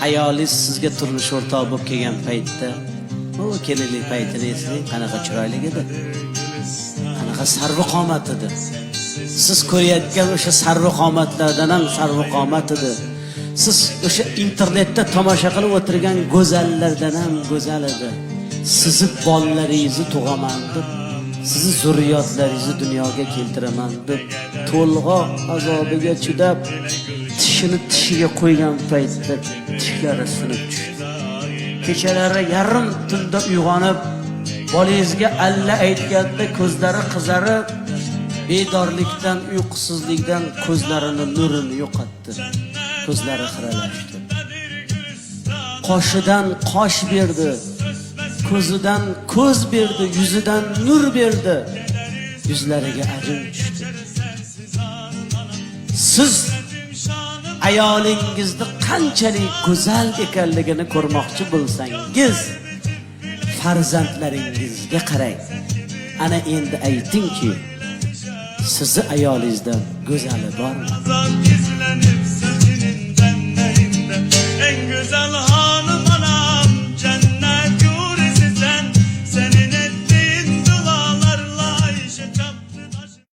ayolingiz sizga turmush o'rtoq bo'lib kelgan paytda, o kelinlik paytini eslang, qanaqa chiroyli edi. Qanaqa sarvqomat edi. Siz ko'rayotgan o'sha sarvqomatlardan ham sarvqomat edi. Siz o'sha internetda tomosha qilib o'tirgan go'zallardan ham go'zal edi. Sizni bolalaringizni tug'aman deb, sizni zurriyotlaringizni dunyoga keltiraman deb to'lg'oq azobiga chidab, tishini tishiga qo'ygan paytda tishlari sinib tushdi. Kechalari yarim tunda uyg'onib, bolangizga alla aytganda ko'zlari qizarib, bedorlikdan, uyqusizlikdan ko'zlarini nurini yo'qotdi. Ko'zlari xiralashdi. Qoshidan qosh berdi, ko'zidan ko'z berdi, yuzidan nur berdi. Yuzlariga ajin tushdi. Siz ayolingizni qanchalik go'zal ekanligini ko'rmoqchi bo'lsangiz, farzandlaringizga qarang. Ana endi aytingki, sizni ayolingizdan go'zali bormi?